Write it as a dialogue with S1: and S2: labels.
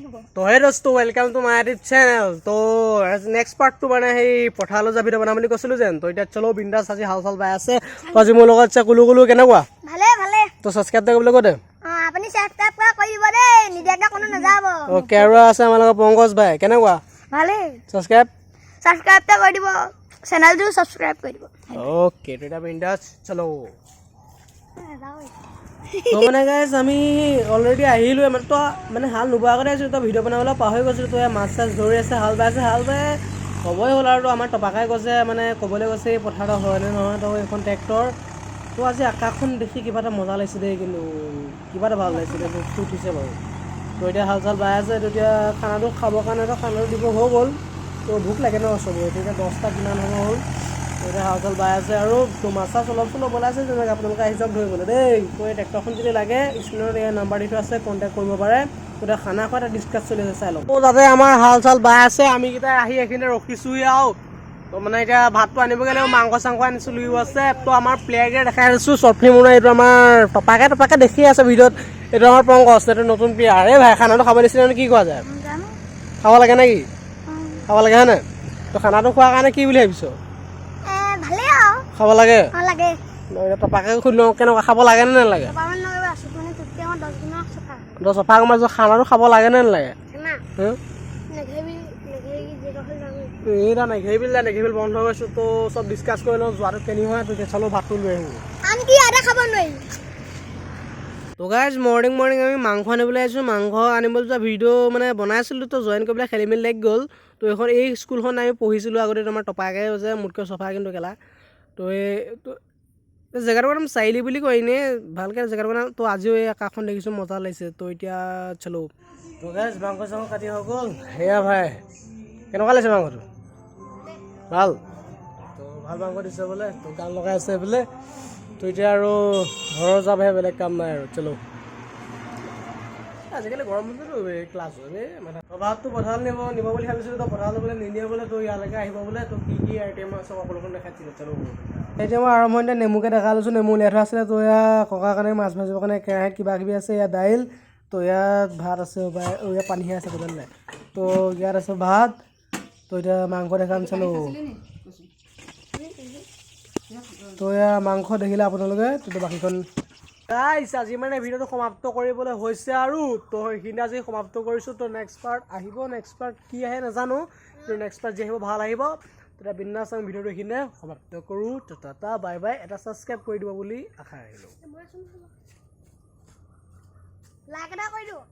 S1: तो हे दोस्तों welcome to my YouTube channel. तो नेक्स्ट पार्ट तो মানে সেই পথাৰলৈ যা ভিডিঅ' বনাম বুলি কৈছিলো যেন তো এতিয়া চলো বিন্দাস আজি হাল চাল বাই আছে তো আজি মোৰ লগত আছে কুলু কুলু কেনেকুৱা
S2: ভালে ভালে
S1: তো সাবস্ক্ৰাইব কৰিবলৈ কৈ দে
S2: আপুনি সাবস্ক্ৰাইব কৰিব দেই নিদিয়াকে কোনো নাযাব
S1: ওকে আৰু আছে আমাৰ লগত পংকজ ভাই কেনেকুৱা
S2: ভালে
S1: সাবস্ক্ৰাইব
S2: কৰি দিব চেনেলটো সাবস্ক্ৰাইব কৰি দিব
S1: ওকে তো এটা বিন্দাস চলো তো মানে গাইজ আমি অলৰেডি আহিলো মানে তো মানে হাল নোবোৱা আগতে আহিছো তো ভিডিঅ' বনাবলৈ পাহৰি গৈছিলো তো মাছ চাছ ধৰি আছে হাল বাইছে হাল বাই হ'বই হ'ল আৰু আমাৰ টপাকাই কৈছে মানে ক'বলৈ গৈছে এই পথাৰটো হয়নে নহয় তো এইখন ট্ৰেক্টৰ তো আজি আকাশখন দেখি কিবা এটা মজা লাগিছে দেই কিন্তু কিবা এটা ভাল লাগিছে দেই ভোকটো উঠিছে বাৰু তো এতিয়া হাল চাল বাই আছে তেতিয়া খানাটো খাবৰ কাৰণে তো খানাটো দিব হৈ গ'ল তো ভোক লাগে ন চবৰে এতিয়া 10টা কিমান সময় হ'ল এতিয়া হাল চাল বাই আছে আৰু তো মাছ চাছ অলপ চলপ বনাইছে যেনেকৈ আপোনালোকে আহি যাওক ধৰিবলৈ দেই তো এই ট্ৰেক্টৰখন যদি লাগে স্ক্ৰীনত এই নাম্বাৰ দি থোৱা আছে কণ্টেক্ট কৰিব পাৰে তো এতিয়া খানা খোৱা এটা ডিছকাছ চলি আছে চাই লওক তো তাতে আমাৰ হাল চাল বাই আছে আমি কেইটা আহি এইখিনি ৰখিছোঁহি আৰু তো মানে এতিয়া ভাতটো আনিবগৈ লাগিব মাংস চাংস আনিছিলোঁ আছে তো আমাৰ প্লেয়াৰকে দেখাই আছোঁ শ্বৰ্ট ফিল্ম বনাই এইটো আমাৰ টপাকে দেখি আছে ভিডিঅ'ত এইটো আমাৰ পংকজ এইটো নতুন প্লেয়াৰ এই ভাই খানাটো খাব দিছিলে মানে কি কোৱা যায় খাব লাগে নে কি খাব লাগে হয় নাই তো খানাটো খোৱাৰ কাৰণে কি বুলি ভাবিছ খাব লাগে টপাকে সুধিলোঁ কেনেকুৱা খাব লাগে নে নালাগে চফা কমাইছো খানাটো খাব লাগে নে নালাগে এইটা নেঘেৰিবিল বন্ধ কৰিছোঁ তো চব ডিছকাছ কৰি লওঁ যোৱাটো কেনি হয় তেতিয়া চালো ভাতটো লৈ আহিব তো গাইজ মৰ্ণিং আমি মাংস আনিবলৈ আহিছোঁ মাংস আনিবলৈ যোৱা ভিডিঅ' মানে বনাইছিলোঁ তো জইন কৰি পেলাই খেলি মেলি লাগি গ'ল তো এই স্কুলখন আমি পঢ়িছিলোঁ আগতে তোমাৰ টপাকে যে মোতকৈ চফা কিন্তু কেলা তো এই জেগাটো একদম চাৰিলি বুলি কয় এনেই ভালকৈ জেগাটো মানে তো আজিও এই আকাশখন দেখিছোঁ মজা লাগিছে তো এতিয়া চলো তো গাইজ মাংস চাংস কাটি হৈ গ'ল সেয়া ভাই কেনেকুৱা লাগিছে মাংসটো ভাল তো ভাল মাংস দিছে বোলে তো গান লগাই আছে বোলে তো এতিয়া আৰু ঘৰৰ যাবহে বেলেগ কাম নাই আৰু চলো আজিকালি গৰম বন্ধটো ক্লাছ হয় মানে ভাতটো পথাৰলৈ নিব বুলি ভাবিছিলোঁ তো পথাৰলৈ বোলে নিনিয়ে বোলে তো ইয়ালৈকে আহিব বোলে তো কি আইটেম আছে সকলোখন দেখাইছিলে চলো এতিয়া মই আৰম্ভণিতে নেমুকে দেখা লৈছোঁ নেমু উলিয়াই থোৱা আছিলে তো এয়া ককাৰ কাৰণে মাছ ভাজিবৰ কাৰণে কেৰাহীত কিবা কিবি আছে ইয়াত দাইল তো ইয়াত ভাত আছে ইয়াত পানীহে আছে বুজালি নাই তো ইয়াত আছে ভাত তো এতিয়া মাংস দেখাম চালোঁ তো এয়া মাংস দেখিলে আপোনালোকে তো বাকীখন গাইছ আজি মানে ভিডিঅ'টো সমাপ্ত কৰিবলৈ হৈছে আৰু তো সেইখিনি আজি সমাপ্ত কৰিছোঁ তো নেক্সট পাৰ্ট আহিব নেক্সট পাৰ্ট কি আহে নাজানো তো নেক্সট পাৰ্ট যি আহিব ভাল আহিব তেতিয়া বিন্দাছ আমি ভিডিঅ'টো এইখিনিয়ে সমাপ্ত কৰোঁ টাটা বাই বাই এটা ছাবস্ক্ৰাইব কৰি দিব বুলি আশা ৰাখিলোঁ